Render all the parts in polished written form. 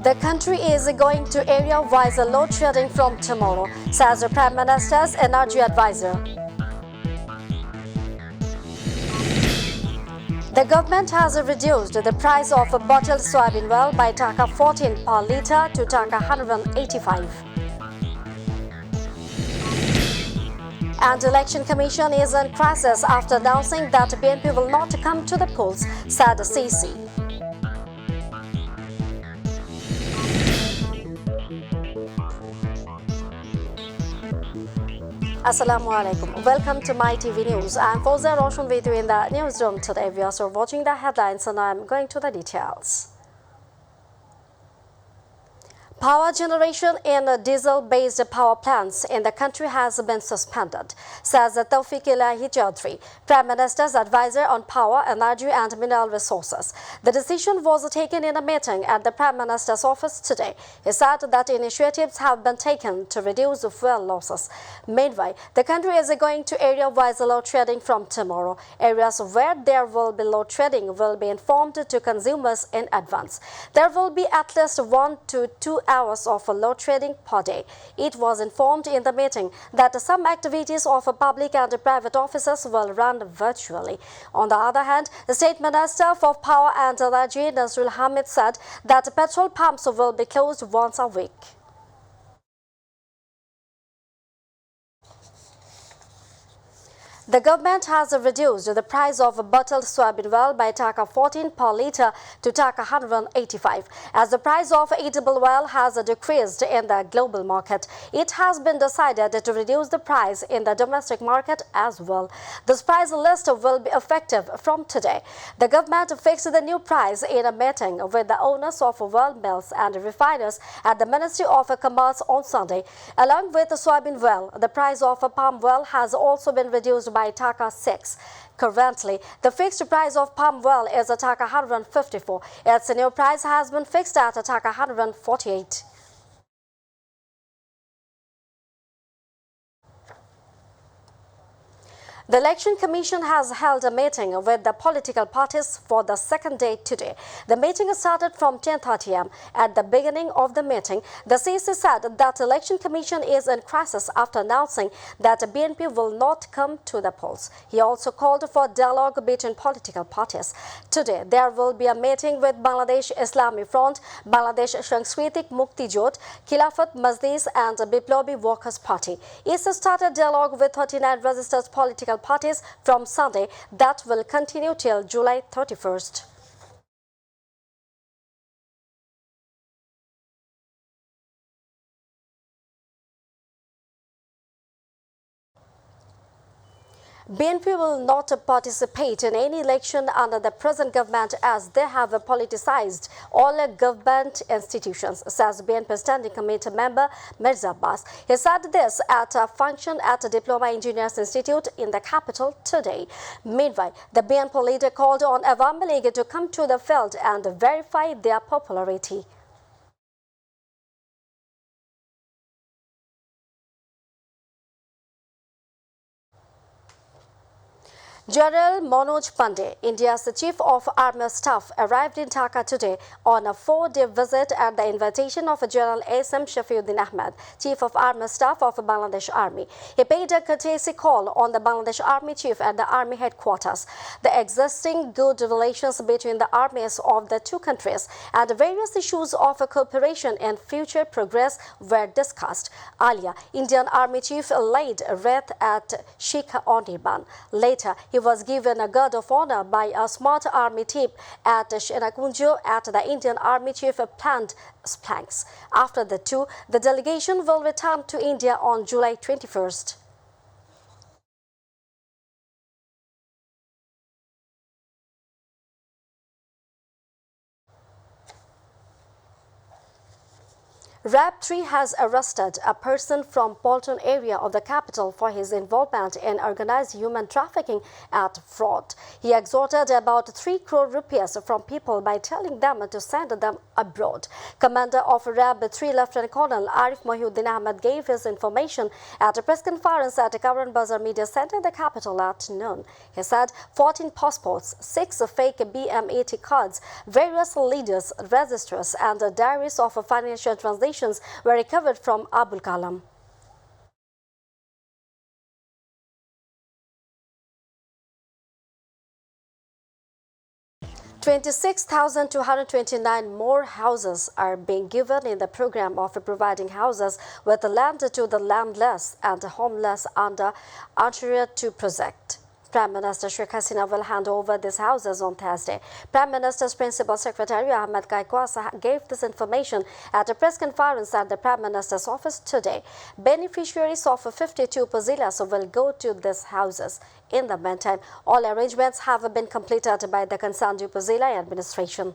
The country is going to area-wise load shedding from tomorrow, says the Prime Minister's energy advisor. The government has reduced the price of bottled soybean oil by Taka 14 per litre to Taka 185. And Election Commission is in crisis after announcing that BNP will not come to the polls, said CC. Assalamu alaikum. Welcome to Mytv News. I'm Fauza Roshan with you in the newsroom today. We are still watching the headlines and I'm going to the details. Power generation in diesel-based power plants in the country has been suspended, says Tawfiq Ilahi Chaudhry, Prime Minister's advisor on power, energy and mineral resources. The decision was taken in a meeting at the Prime Minister's office today. He said that initiatives have been taken to reduce fuel losses. Meanwhile, the country is going to area-wise load shedding from tomorrow. Areas where there will be load shedding will be informed to consumers in advance. There will be at least 1 to 2 hours of load shedding per day. It was informed in the meeting that some activities of public and private offices will run virtually. On the other hand, the State Minister for Power and Energy, Nazrul Hamid, said that petrol pumps will be closed once a week. The government has reduced the price of bottled soybean oil by Taka 14 per litre to Taka 185, as the price of edible oil has decreased in the global market. It has been decided to reduce the price in the domestic market as well. This price list will be effective from today. The government fixed the new price in a meeting with the owners of oil mills and refiners at the Ministry of Commerce on Sunday. Along with the soybean oil, the price of palm oil has also been reduced by Taka 6. Currently, the fixed price of palm oil is a Taka 154. Its new price has been fixed at a Taka 148. The Election Commission has held a meeting with the political parties for the second day today. The meeting started from 10:30 am. At the beginning of the meeting, the CC said that the Election Commission is in crisis after announcing that BNP will not come to the polls. He also called for dialogue between political parties. Today, there will be a meeting with Bangladesh Islami Front, Bangladesh Sanskriti Mukti Jot, Khilafat Majlis and Biplobi Workers' Party. ISA started dialogue with 39 registered political parties from Sunday that will continue till July 31st. BNP will not participate in any election under the present government as they have politicized all government institutions, says BNP Standing Committee member Mirza Abbas. He said this at a function at the Diploma Engineers Institute in the capital today. Meanwhile, the BNP leader called on Awami League to come to the field and verify their popularity. General Manoj Pandey, India's Chief of Army Staff, arrived in Dhaka today on a 4-day visit at the invitation of General A.S.M. Shafiuddin Ahmed, Chief of Army Staff of Bangladesh Army. He paid a courtesy call on the Bangladesh Army Chief at the Army headquarters. The existing good relations between the armies of the two countries and various issues of cooperation and future progress were discussed. Earlier, Indian Army Chief laid wreath at Sheikh Anirban. Later, he was given a guard of honor by a smart army team at Shenakunjo at the Indian Army Chief planned planks. After the two, the delegation will return to India on July 21st. RAB3 has arrested a person from Bolton area of the capital for his involvement in organized human trafficking and fraud. He extorted about 3 crore rupees from people by telling them to send them abroad. Commander of RAB3 Lieutenant Colonel Arif Mohiuddin Ahmed gave his information at a press conference at Karan Bazar Media Center in the capital at noon. He said 14 passports, 6 fake BM80 cards, various leaders, registers and diaries of financial transactions were recovered from Abul Kalam. $26,229 more houses are being given in the program of providing houses with land to the landless and homeless under Anshura 2 project. Prime Minister Sheikh Hasina will hand over these houses on Thursday. Prime Minister's Principal Secretary Ahmed Kaikwasa gave this information at a press conference at the Prime Minister's office today. Beneficiaries of 52 Zillas will go to these houses. In the meantime, all arrangements have been completed by the concerned Zilla administration.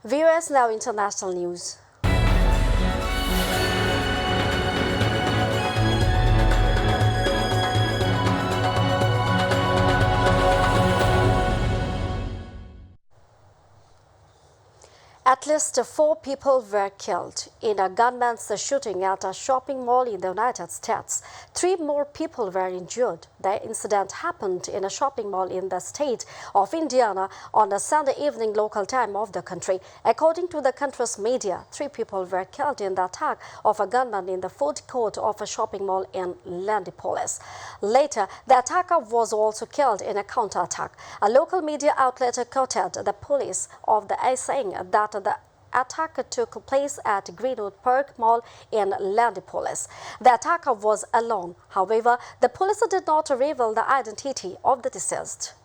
Viewers, now international news. At least 4 people were killed in a gunman's shooting at a shopping mall in the United States. 3 more people were injured. The incident happened in a shopping mall in the state of Indiana on a Sunday evening local time of the country. According to the country's media, 3 people were killed in the attack of a gunman in the food court of a shopping mall in Lanka. Later, the attacker was also killed in a counterattack. A local media outlet quoted the police of the saying that the attack took place at Greenwood Park Mall in Lanka. The attacker was alone. However, the police did not reveal the identity of the deceased.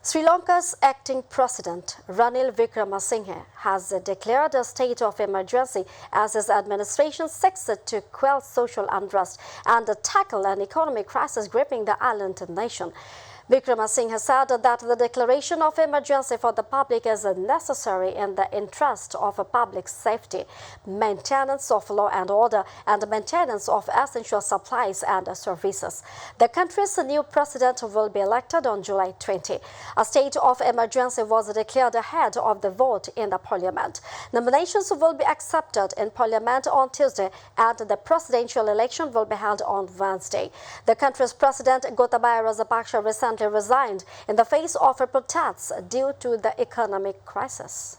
Sri Lanka's acting president, Ranil Wickremesinghe, has declared a state of emergency as his administration seeks to quell social unrest and tackle an economic crisis gripping the island nation. Wickremesinghe said that the declaration of emergency for the public is necessary in the interest of public safety, maintenance of law and order, and maintenance of essential supplies and services. The country's new president will be elected on July 20. A state of emergency was declared ahead of the vote in the parliament. Nominations will be accepted in parliament on Tuesday, and the presidential election will be held on Wednesday. The country's president, Gotabaya Rajapaksa, recently resigned in the face of protests due to the economic crisis.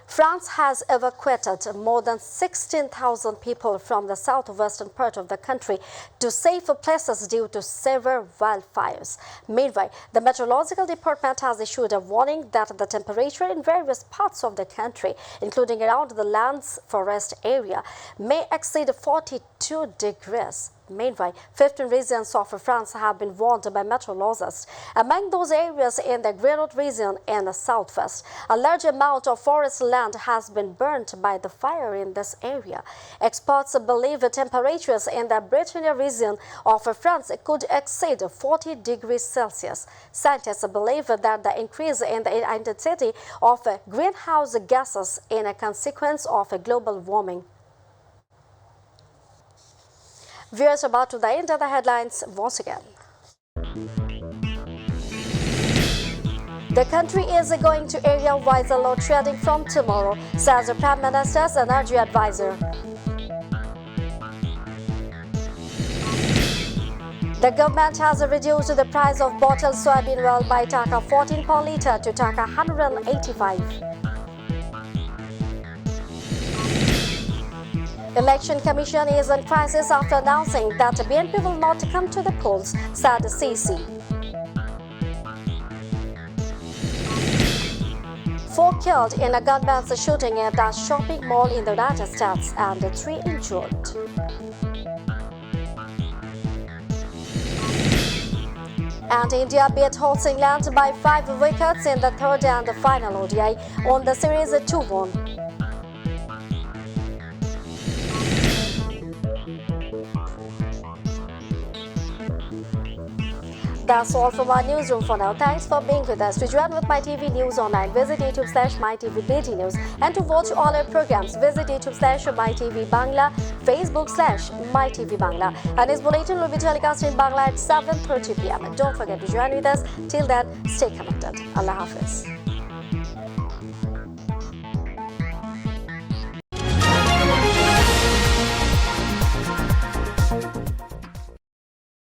France has evacuated more than 16,000 people from the southwestern part of the country to safe places due to severe wildfires. Meanwhile, the Meteorological Department has issued a warning that the temperature in various parts of the country, including around the Landes forest area, may exceed 42 degrees. Meanwhile, 15 regions of France have been warned by meteorologists. Among those areas in the Grenoble region in the southwest, a large amount of forest land has been burnt by the fire in this area. Experts believe the temperatures in the Britannia region of France could exceed 40 degrees Celsius. Scientists believe that the increase in the intensity of greenhouse gases is a consequence of global warming. Viewers, about to the end of the headlines once again. The country is going to area-wise load shedding from tomorrow, says the Prime Minister's energy advisor. The government has reduced the price of bottled soybean oil by Taka 14 per litre to Taka 185. Election Commission is in crisis after announcing that BNP will not come to the polls, said CC. 4 killed in a gunman's shooting at a shopping mall in the United States and 3 injured. And India beat hosts England by 5 wickets in the third and final ODI on the series 2-1. That's all from our newsroom for now. Thanks for being with us. To join with MyTV News Online, visit YouTube/MyTVBD News. And to watch all our programs, visit YouTube/MyTV Bangla, Facebook/MyTV Bangla. And this bulletin will be telecast in Bangla at 7:30 p.m. Don't forget to join with us. Till then, stay connected. Allah Hafiz.